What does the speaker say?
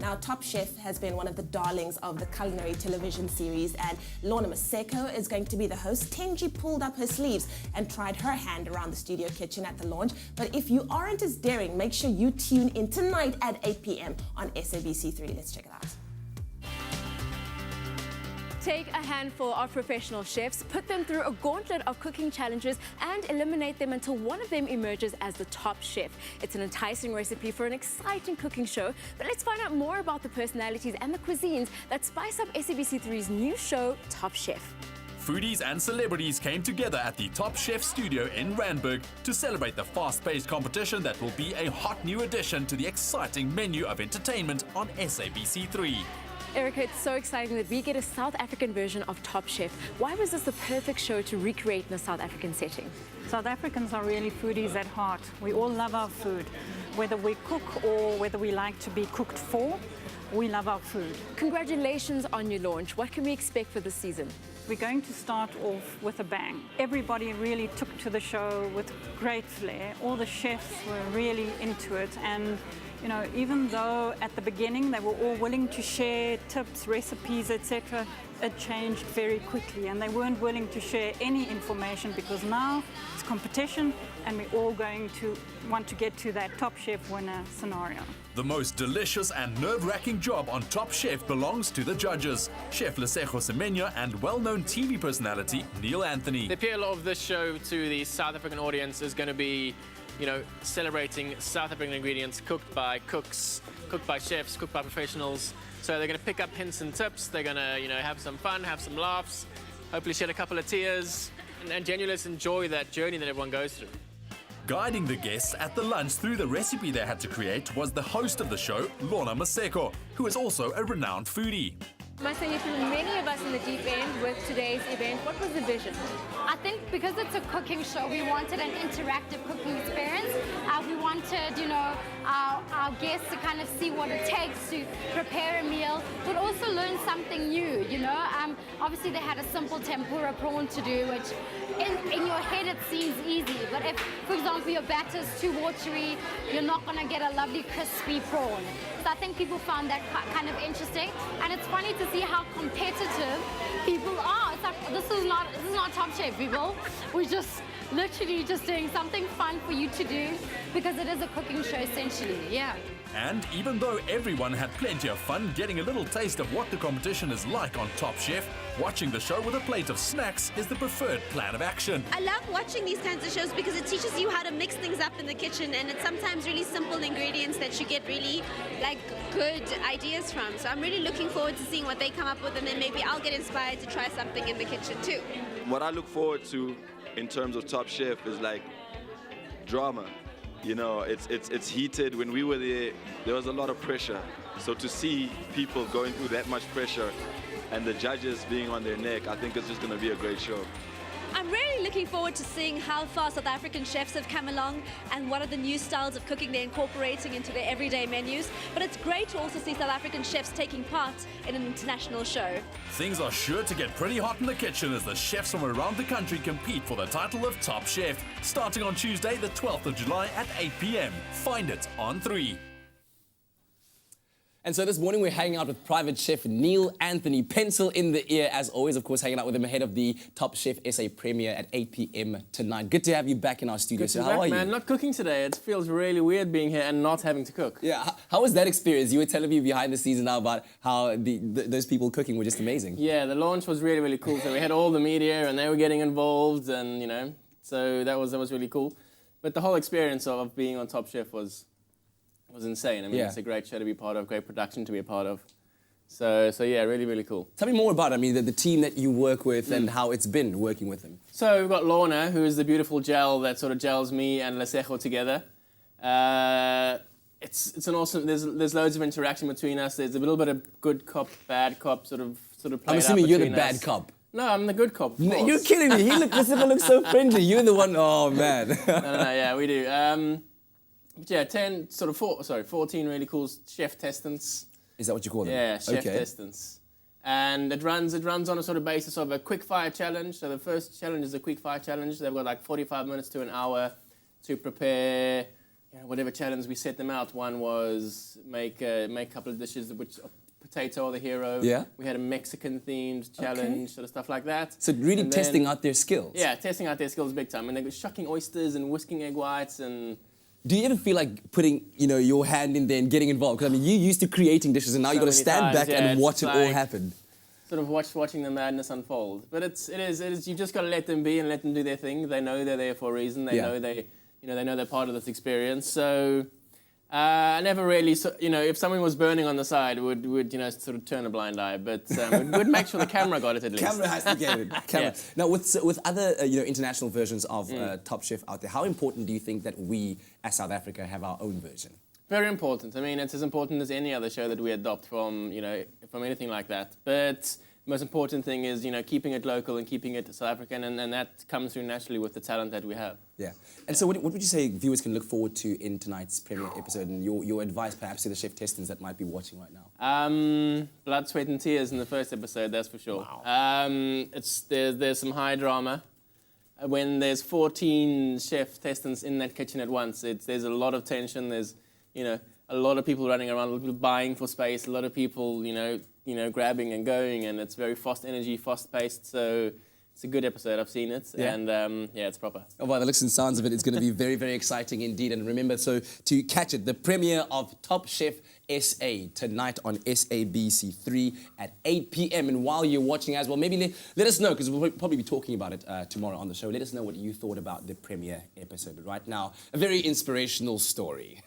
Now, Top Chef has been one of the darlings of the culinary television series, and Lorna Maseko is going to be the host. Tenji pulled up her sleeves and tried her hand around the studio kitchen at the launch. But if you aren't as daring, make sure you tune in tonight at 8 p.m. on SABC3. Let's check it out. Take a handful of professional chefs, put them through a gauntlet of cooking challenges and eliminate them until one of them emerges as the top chef. It's an enticing recipe for an exciting cooking show, but let's find out more about the personalities and the cuisines that spice up SABC3's new show, Top Chef. Foodies and celebrities came together at the Top Chef studio in Randburg to celebrate the fast-paced competition that will be a hot new addition to the exciting menu of entertainment on SABC3. Erica, it's so exciting that we get a South African version of Top Chef. Why was this the perfect show to recreate in a South African setting? South Africans are really foodies at heart. We all love our food. Whether we cook or whether we like to be cooked for, we love our food. Congratulations on your launch. What can we expect for this season? We're going to start off with a bang. Everybody really took to the show with great flair. All the chefs were really into it, and you know, even though at the beginning they were all willing to share tips, recipes, etc., it changed very quickly, and they weren't willing to share any information because now it's competition and we're all going to want to get to that Top Chef winner scenario. The most delicious and nerve-wracking job on Top Chef belongs to the judges, Chef Lesego Semenya and well-known TV personality Neil Anthony. The appeal of this show to the South African audience is going to be, you know, celebrating South African ingredients cooked by cooks, cooked by chefs, cooked by professionals. So they're going to pick up hints and tips. They're going to, you know, have some fun, have some laughs, hopefully shed a couple of tears, and genuinely enjoy that journey that everyone goes through. Guiding the guests at the lunch through the recipe they had to create was the host of the show, Lorna Maseko, who is also a renowned foodie. Marcel, you threw many of us in the deep end with today's event. What was the vision? I think because it's a cooking show, we wanted an interactive cooking experience. We wanted, you know, our guests to kind of see what it takes to prepare a meal, but also learn something new, you know. Obviously, they had a simple tempura prawn to do, which in your head it seems easy, but if, for example, your batter's too watery, you're not going to get a lovely crispy prawn. So I think people found that kind of interesting, and it's funny to see how competitive people are. It's like, this is not Top Chef, people. We're just literally just doing something fun for you to do because it is a cooking show essentially, yeah. And even though everyone had plenty of fun getting a little taste of what the competition is like on Top Chef, watching the show with a plate of snacks is the preferred plan of action. I love watching these kinds of shows because it teaches you how to mix things up in the kitchen, and it's sometimes really simple ingredients that you get really like good ideas from. So I'm really looking forward to seeing what they come up with, and then maybe I'll get inspired to try something in the kitchen too. What I look forward to in terms of Top Chef is like drama. You know, it's heated. When we were there was a lot of pressure. So to see people going through that much pressure and the judges being on their neck, I think it's just going to be a great show. I'm really looking forward to seeing how far South African chefs have come along and what are the new styles of cooking they're incorporating into their everyday menus. But it's great to also see South African chefs taking part in an international show. Things are sure to get pretty hot in the kitchen as the chefs from around the country compete for the title of Top Chef, starting on Tuesday, the 12th of July at 8 p.m. Find it on 3. And so this morning we're hanging out with private chef Neil Anthony, pencil in the ear as always, of course, hanging out with him ahead of the Top Chef SA premiere at 8 p.m. tonight. Good to have you back in our studio. So how are you? Man, not cooking today. It feels really weird being here and not having to cook. Yeah, how was that experience? You were telling me behind the scenes now about how those people cooking were just amazing. Yeah, the launch was really, really cool. So we had all the media and they were getting involved, and you know, so that was really cool. But the whole experience of being on Top Chef was insane. I mean, It's a great show to be part of, great production to be a part of. So yeah, really, really cool. Tell me more about, the team that you work with and how it's been working with them. So we've got Lorna, who is the beautiful gel that sort of gels me and Lesego together. It's an awesome. There's loads of interaction between us. There's a little bit of good cop, bad cop sort of played I'm assuming out you're the between bad us. cop. No, I'm the good cop. No, you're kidding me. Lesego looks so friendly. You're the one. Oh man. No, yeah, we do. But yeah, 14 really cool chef testants. Is that what you call them? Yeah, chef testants. And it runs on a sort of basis of a quick fire challenge. So the first challenge is a quick fire challenge. They've got like 45 minutes to an hour to prepare whatever challenge we set them out. One was make a couple of dishes which potato or the hero. Yeah. We had a Mexican themed challenge, sort of stuff like that. So really testing out their skills. Yeah, testing out their skills big time. And they were shucking oysters and whisking egg whites and. Do you ever feel like putting, your hand in there and getting involved? Because I mean, you're used to creating dishes, and now you've got to stand back and watch it all happen. Sort of watching the madness unfold. But it is. You've just got to let them be and let them do their thing. They know they're there for a reason. They know they know they're part of this experience. So I never really, if something was burning on the side, would sort of turn a blind eye. But would make sure the camera got it at least. Camera has to get it. Camera. Yeah. Now, with other international versions of Top Chef out there, how important do you think that we, as South Africa, have our own version? Very important. I mean, it's as important as any other show that we adopt from anything like that. But the most important thing is, keeping it local and keeping it South African, and that comes through naturally with the talent that we have. Yeah. And so what would you say viewers can look forward to in tonight's premiere episode, and your advice perhaps to the chef testants that might be watching right now? Blood, sweat and tears in the first episode, that's for sure. Wow. There's some high drama. When there's 14 chef testants in that kitchen at once, there's a lot of tension. There's, a lot of people running around, a lot of people buying for space, a lot of people, grabbing and going, and it's very fast energy, fast-paced, so it's a good episode. I've seen it, and it's proper. Oh, by the looks and sounds of it, it's going to be very, very exciting indeed. And remember, so to catch it, the premiere of Top Chef SA tonight on SABC3 at 8 p.m. And while you're watching as well, maybe let us know, because we'll probably be talking about it tomorrow on the show. Let us know what you thought about the premiere episode. But right now, a very inspirational story.